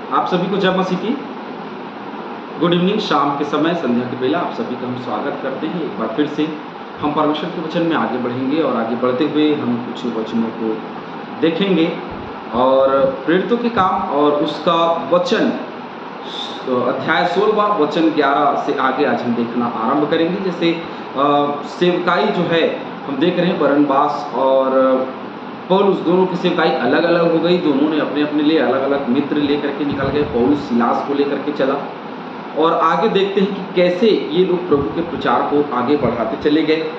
आप सभी को जय मसीह की गुड इवनिंग। शाम के समय, संध्या के बेला आप सभी का हम स्वागत करते हैं। एक बार फिर से हम परमेश्वर के वचन में आगे बढ़ेंगे और आगे बढ़ते हुए हम कुछ वचनों को देखेंगे और प्रेरितों के काम और उसका वचन अध्याय 16 वचन 11 से आगे आज हम देखना आरंभ करेंगे। जैसे सेवकाई जो है हम देख रहे हैं, बरनबास और पौलुस दोनों की सेवकाई अलग अलग हो गई। दोनों ने अपने अपने लिए अलग अलग मित्र लेकर के निकल गए। पौलुस सिलास को लेकर के चला और आगे देखते हैं कि कैसे ये लोग प्रभु के प्रचार को आगे बढ़ाते चले गए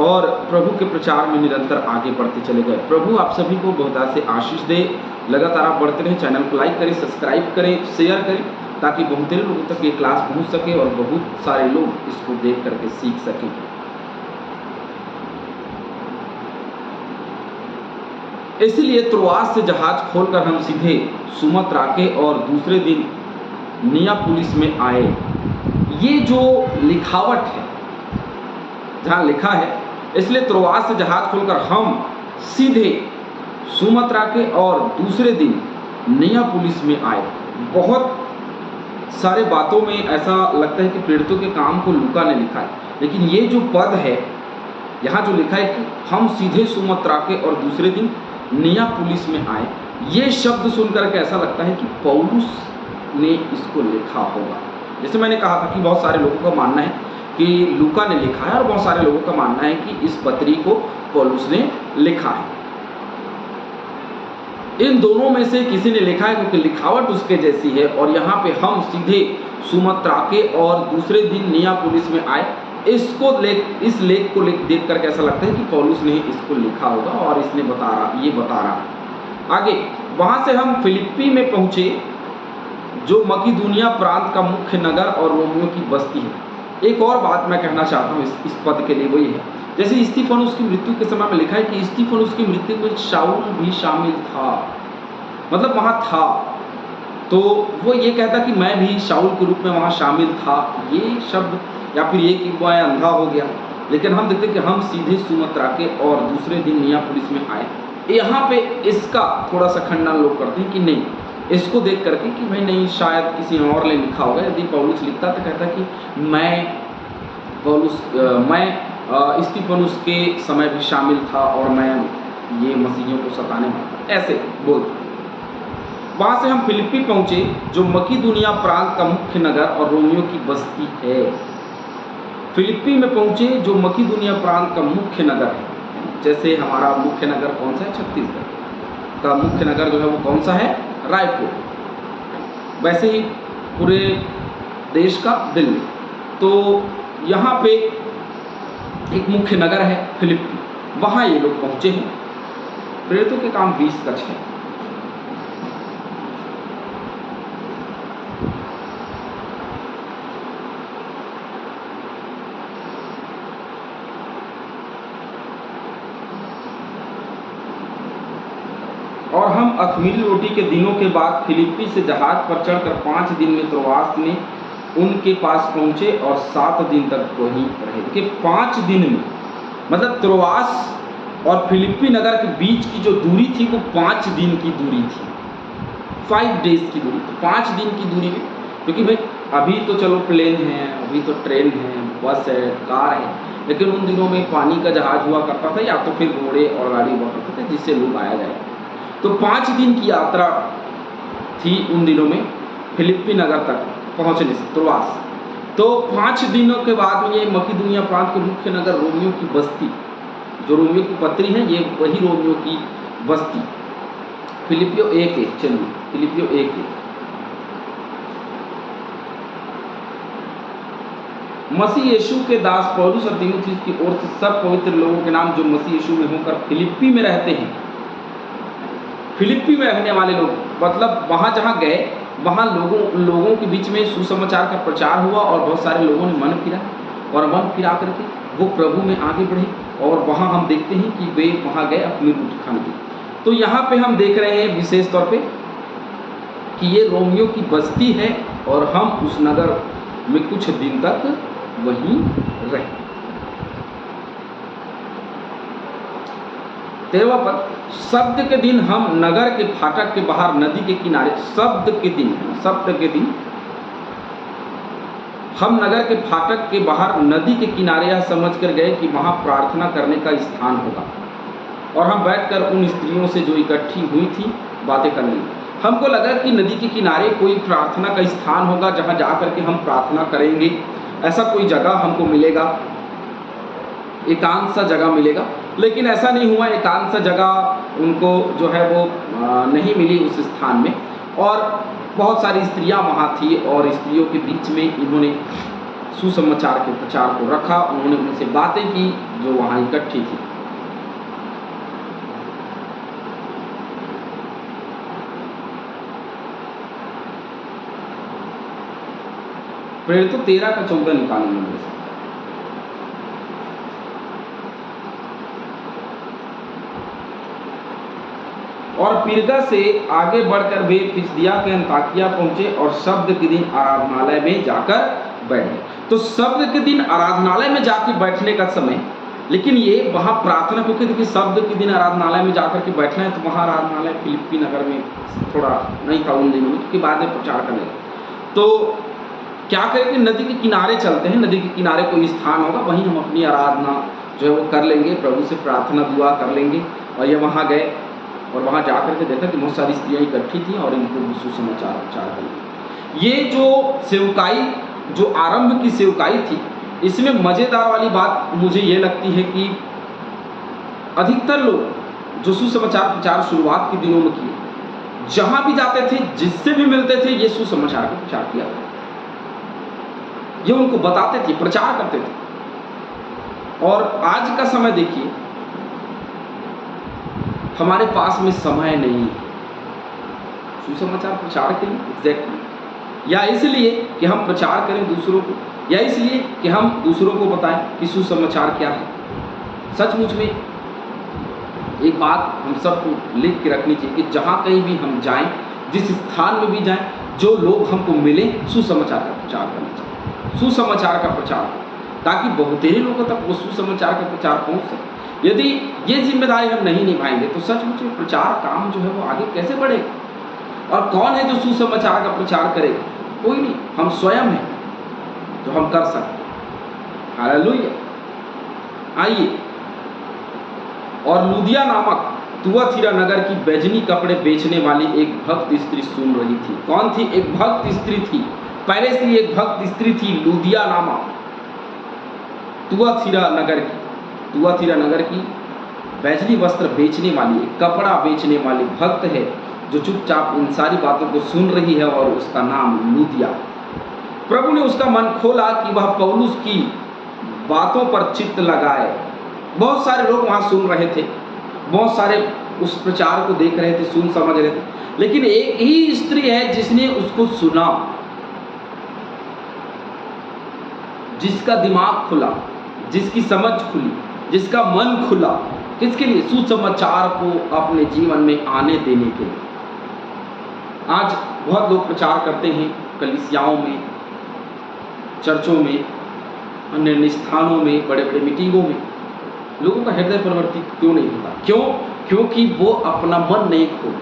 और प्रभु के प्रचार में निरंतर आगे बढ़ते चले गए। प्रभु आप सभी को बहुत से आशीष दे। लगातार आप बढ़ते रहें। चैनल को लाइक करें, सब्सक्राइब करें, शेयर करें, ताकि बहुत सारे लोगों तक ये क्लास पहुंच सके और बहुत सारे लोग इसको देख करके सीख सकें। इसलिए त्रोआस से जहाज खोलकर हम सीधे सुमत्रा के और दूसरे दिन नियापुलिस में आए। ये जो लिखावट है, जहाँ लिखा है, इसलिए त्रोआस से जहाज खोलकर हम सीधे सुमत्रा के और दूसरे दिन नियापुलिस में आए। बहुत सारे बातों में ऐसा लगता है कि प्रेरितों के काम को लूका ने लिखा है, लेकिन ये जो पद है यहाँ जो लिखा है कि हम सीधे सुमत्रा के और दूसरे दिन नियापुलिस में आए, ये शब्द सुनकर के ऐसा लगता है कि पौलुस ने इसको लिखा होगा। जैसे मैंने कहा था कि बहुत सारे लोगों का मानना है कि लूका ने लिखा है और बहुत सारे लोगों का मानना है कि इस पत्री को पौलुस ने लिखा है। इन दोनों में से किसी ने लिखा है, क्योंकि लिखावट उसके जैसी है। और यहाँ पे हम सीधे सुमत्रा के और दूसरे दिन नियापुलिस में आए, इस लेख को देख करके ऐसा लगता है कि पौलुस ने इसको लिखा होगा और इसने बता रहा। आगे वहां से हम फिलिप्पी में पहुंचे, जो मकिदुनिया प्रांत का मुख्य नगर और रोमियो की बस्ती है। एक और बात मैं कहना चाहता हूँ इस पद के लिए, वही है जैसे स्तिफनुस की मृत्यु के समय में लिखा है कि स्तिफनुस की मृत्यु में शाऊल भी शामिल था, मतलब वहां था। तो वो ये कहता कि मैं भी शाऊल के रूप में वहां शामिल था, ये शब्द, या फिर ये कि वो अंधा हो गया। लेकिन हम देखते कि हम सीधे सुमत्रा के और दूसरे दिन नियापुलिस में आए। यहाँ पे इसका थोड़ा सा खंडन लोग करते हैं कि नहीं, इसको देख करके कि भाई नहीं, शायद किसी और ने लिखा होगा। यदि पौलुस लिखता तो कहता कि मैं स्तिफनुस के समय भी शामिल था और मैं ये मसीहियों को सताने वाला, ऐसे बोलता। वहां से हम फिलिप्पी पहुंचे, जो मकिदुनिया प्रांत का मुख्य नगर और रोमियो की बस्ती है। फिलिप्पी में पहुंचे, जो मकिदुनिया प्रांत का मुख्य नगर है। जैसे हमारा मुख्य नगर कौन सा है, छत्तीसगढ़ का मुख्य नगर जो है वो कौन सा है, रायपुर। वैसे ही पूरे देश का दिल्ली। तो यहाँ पे एक मुख्य नगर है फिलिप्पी, वहाँ ये लोग पहुँचे हैं। प्रेरितों के काम 20 का 6। और हम अख़मीरी रोटी के दिनों के बाद फिलिप्पी से जहाज पर चढ़कर 5 दिन में त्रोआस में उनके पास पहुंचे और 7 दिन तक वहीं रहे। कि 5 दिन में, मतलब त्रोआस और फिलिप्पी नगर के बीच की जो दूरी थी वो 5 दिन की दूरी थी, 5 डेज की दूरी थी, 5 दिन की दूरी में। क्योंकि भाई अभी तो चलो प्लेन है, अभी तो ट्रेन है, बस है, कार है, लेकिन उन दिनों में पानी का जहाज हुआ करता था, या तो फिर घोड़े और गाड़ी हुआ करते थे जिससे लोग आया जाए। तो 5 दिन की यात्रा थी उन दिनों में फिलिप्पी नगर तक पहुंचने से, त्रोआस। तो 5 दिनों के बाद में ये मकिदुनिया प्रांत के मुख्य नगर रोमियो की बस्ती, जो रोमियो की पत्री है, ये वही रोमियो की बस्ती। फिलिपियो 1:1, चलिए फिलिपियो 1:1। मसीह यीशु के दास पौलुस और तीमुथियुस की ओर से सब पवित्र लोगों के नाम, जो मसीह यीशु में होकर फिलिप्पी में रहते हैं। फिलिप्पी में रहने वाले लोग, मतलब वहाँ जहाँ गए वहाँ लोगों के बीच में सुसमाचार का प्रचार हुआ और बहुत सारे लोगों ने मन फिरा, और मन फिरा करके वो प्रभु में आगे बढ़े। और वहाँ हम देखते हैं कि वे वहाँ गए अपनी रोटी खाने के। तो यहाँ पे हम देख रहे हैं विशेष तौर पे कि ये रोमियो की बस्ती है और हम उस नगर में कुछ दिन तक वहीं रहे। 13वां पद, शब्द के दिन हम नगर के फाटक के बाहर नदी के किनारे, शब्द के दिन हम नगर के फाटक के बाहर नदी के किनारे यह समझ कर गए कि वहाँ प्रार्थना करने का स्थान होगा, और हम बैठकर उन स्त्रियों से जो इकट्ठी हुई थी बातें करने लगे। हमको लगा कि नदी के किनारे कोई प्रार्थना का स्थान होगा जहाँ जा कर के हम प्रार्थना करेंगे, ऐसा कोई जगह हमको मिलेगा, एकांत सा जगह मिलेगा। लेकिन ऐसा नहीं हुआ, एकांत सा जगह उनको जो है वो नहीं मिली उस स्थान में, और बहुत सारी स्त्रियां वहाँ थी, और स्त्रियों के बीच में इन्होंने सुसमाचार के प्रचार को रखा, उन्होंने उनसे बातें की जो वहाँ इकट्ठी थी। प्रेरितों 13 का 14 निकालेंगे। और पिरगा से आगे बढ़कर वे पिसिदिया के अंताकिया पहुंचे और शब्द के दिन आराधनालय में जाकर बैठ गए। तो शब्द के दिन आराधनालय में जाकर बैठने का समय, लेकिन ये वहाँ प्रार्थना, क्योंकि देखिए शब्द के दिन आराधनालय में जाकर के बैठना है, तो वहाँ आराधनालय फिलिप्पी नगर में थोड़ा नहीं था उन दिनों में, उसके बाद में प्रचार करने लगे। तो क्या करें कि नदी के किनारे चलते हैं, नदी के किनारे कोई स्थान होगा, वहीं हम अपनी आराधना जो है वो कर लेंगे, प्रभु से प्रार्थना दुआ कर लेंगे। और ये वहाँ गए और वहाँ जाकर के देखा कि बहुत सारी स्त्रियाँ इकट्ठी थी और इनको सुसमाचार प्रचार करेंगे। ये जो सेवकाई, जो आरंभ की सेवकाई थी, इसमें मज़ेदार वाली बात मुझे ये लगती है कि अधिकतर लोग जो सुसमाचार प्रचार शुरुआत के दिनों में किए, जहाँ भी जाते थे, जिससे भी मिलते थे, ये सुसमाचार का प्रचार किया, ये उनको बताते थे, प्रचार करते थे। और आज का समय देखिए, हमारे पास में समय नहीं है सुसमाचार प्रचार के लिए, एग्जैक्टली, या इसलिए कि हम प्रचार करें दूसरों को, या इसलिए कि हम दूसरों को बताएं कि सुसमाचार क्या है। सचमुच में एक बात हम सबको लिख के रखनी चाहिए कि जहाँ कहीं भी हम जाएं, जिस स्थान में भी जाएं, जो लोग हमको मिले, सुसमाचार का प्रचार करना चाहिए, सुसमाचार का प्रचार, ताकि बहुत ही लोगों तक वो सुसमाचार का प्रचार पहुँच सके। यदि ये जिम्मेदारी हम नहीं निभाएंगे तो सचमुच में प्रचार काम जो है वो आगे कैसे बढ़ेगा। और कौन है जो सुसमाचार का प्रचार करेगा? कोई नहीं, हम स्वयं हैं जो हम कर सकते हैं। हालेलुया। आइए, और लुदिया नामक तुआतीरा नगर की बैजनी कपड़े बेचने वाली एक भक्त स्त्री सुन रही थी। कौन थी? एक भक्त स्त्री थी, पहले से एक भक्त स्त्री थी, लुदिया नामक तुआतीरा नगर की बैजनी वस्त्र बेचने वाली, कपड़ा बेचने वाली भक्त है, जो चुपचाप इन सारी बातों को सुन रही है, और उसका नाम लुदिया। प्रभु ने उसका मन खोला कि वह पौलुस की बातों पर चित्त लगाए। बहुत सारे लोग वहाँ सुन रहे थे, बहुत सारे उस प्रचार को देख रहे थे, सुन समझ रहे थे, लेकिन एक ही स्त्री है जिसने उसको सुना, जिसका दिमाग खुला, जिसकी समझ खुली, जिसका मन खुला। किसके लिए? सुसमाचार को अपने जीवन में आने देने के लिए। आज बहुत लोग प्रचार करते हैं कलीसियाओं में, चर्चों में, अन्य स्थानों में, बड़े बड़े मीटिंगों में। लोगों का हृदय परिवर्तित क्यों नहीं होता? क्यों? क्योंकि वो अपना मन नहीं खोल।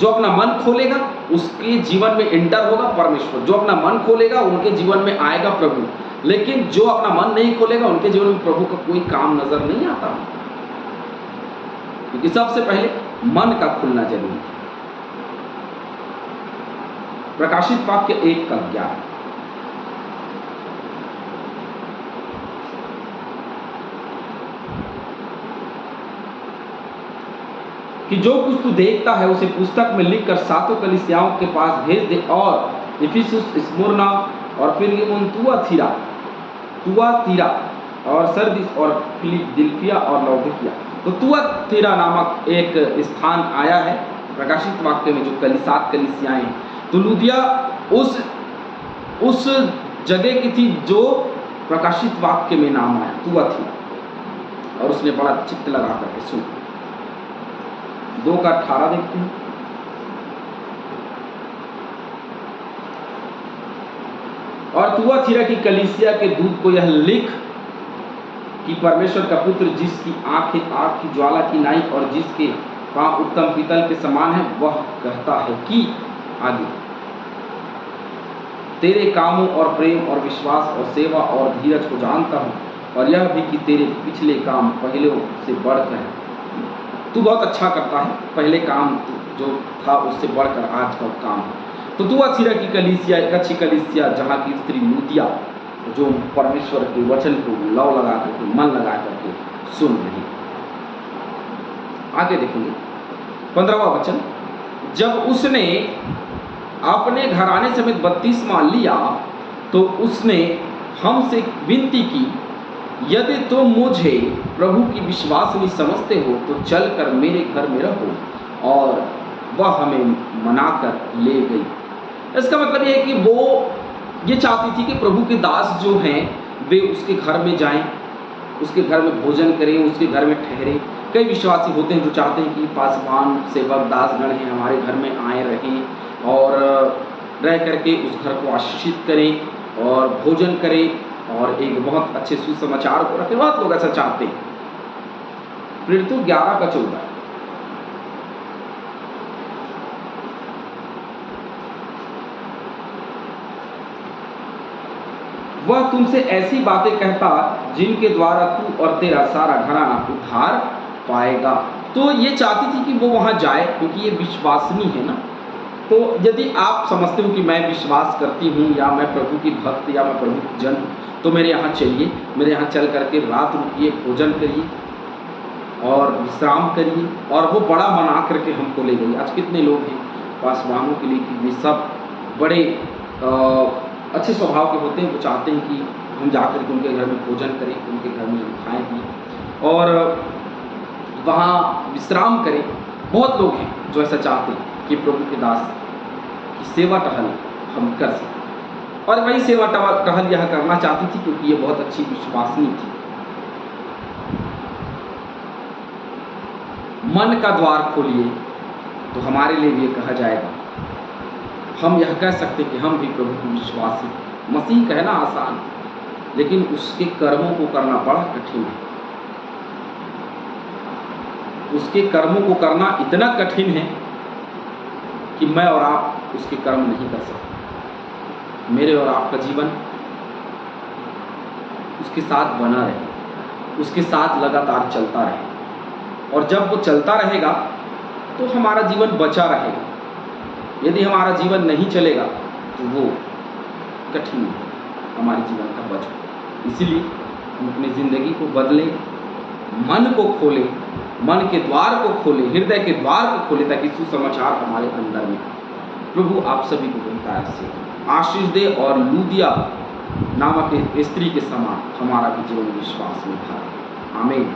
जो अपना मन खोलेगा उसके जीवन में एंटर होगा परमेश्वर। जो अपना मन खोलेगा उनके जीवन में आएगा प्रभु। लेकिन जो अपना मन नहीं खोलेगा उनके जीवन में प्रभु का कोई काम नजर नहीं आता, क्योंकि सबसे पहले मन का खुलना जरूरी है। प्रकाशित वाक्य 1:11, कि जो कुछ तू देखता है उसे पुस्तक में लिखकर 7 कलीसियाओं के पास भेज दे, और इफिसुस, स्मुरना, और फिर उन तुआतीरा और सरदीस और फिलदिल्फिया और लौदीकिया। तो तुआतीरा नामक एक स्थान आया है प्रकाशित वाक्य में, जो 7 कलीसियाएं हैं। तो लुदिया उस जगह की थी जो प्रकाशित वाक्य में नाम आया, तुआतीरा, और उसने बड़ा चित्त लगा करके सुना। 2:18 देखते हैं। और तुआतीरा की कलीसिया के दूत को यह लिख कि परमेश्वर का पुत्र जिसकी आंखें आग की ज्वाला की नाई और जिसके पांव उत्तम पीतल के समान है, वह कहता है कि आगे तेरे कामों और प्रेम और विश्वास और सेवा और धीरज को जानता हूँ, और यह भी कि तेरे पिछले काम पहले से बढ़कर है। तू बहुत अच्छा करता है, पहले काम जो था उससे बढ़कर आज का काम है। तो तू अथीरा की कलीसिया, एक अच्छी कलीसिया जहाँ की स्त्री लूदिया जो परमेश्वर के वचन को लौ लगा करके, मन लगा करके सुन रही। आगे देखेंगे 15वां वचन, जब उसने अपने घराने समेत बपतिस्मा लिया तो उसने हमसे विनती की, यदि तुम मुझे प्रभु की विश्वासिनी समझते हो तो चलकर मेरे घर में रहो, और वह हमें मनाकर ले गई। इसका मतलब यह है कि वो ये चाहती थी कि प्रभु के दास जो हैं वे उसके घर में जाएं, उसके घर में भोजन करें, उसके घर में ठहरें। कई विश्वासी होते हैं जो चाहते हैं कि पासवान सेवक दासगण हैं हमारे घर में आए रहें और रह करके उस घर को आशीषित करें और भोजन करें और एक बहुत अच्छे सुसमाचार को रखें। बहुत लोग ऐसा चाहते हैं। प्रेरितों 11:14, वह तुमसे ऐसी बातें कहता जिनके द्वारा तू और तेरा सारा घराना उद्धार पाएगा। तो ये चाहती थी कि वो वहाँ जाए, क्योंकि ये विश्वासनी है ना। तो यदि आप समझते हो कि मैं विश्वास करती हूँ या मैं प्रभु की भक्त या मैं प्रभु की जन, तो मेरे यहाँ चलिए, मेरे यहाँ चल करके रात रुकिए, भोजन करिए और विश्राम करिए। और वो बड़ा मना करके हमको ले गई। आज कितने लोग हैं पासवानों के लिए कि वे सब बड़े अच्छे स्वभाव के होते हैं। वो चाहते हैं कि हम जाकर के उनके घर में भोजन करें, उनके घर में हम खाएँ पिएँ और वहाँ विश्राम करें। बहुत लोग हैं जो ऐसा चाहते हैं कि प्रभु के दास की सेवा टहल हम कर सकें, और वही सेवा टहल यह करना चाहती थी क्योंकि ये बहुत अच्छी विश्वासनी थी। मन का द्वार खोलिए तो हमारे लिए भी ये कहा जाएगा। हम यह कह सकते कि हम भी प्रभु के विश्वासी। मसीह कहना आसान, लेकिन उसके कर्मों को करना बड़ा कठिन है। उसके कर्मों को करना इतना कठिन है कि मैं और आप उसके कर्म नहीं कर सकते। मेरे और आपका जीवन उसके साथ बना रहे, उसके साथ लगातार चलता रहे, और जब वो चलता रहेगा तो हमारा जीवन बचा रहेगा। यदि हमारा जीवन नहीं चलेगा तो वो कठिन है हमारे जीवन का बचना। इसीलिए हम अपनी ज़िंदगी को बदलें, मन को खोलें, मन के द्वार को खोलें, हृदय के द्वार को खोलें, ताकि सुसमाचार हमारे अंदर में। प्रभु आप सभी को बहुतायत से आशीष दे और लूदिया नामक स्त्री के समान हमारा भी जीवन विश्वास में था। आमीन।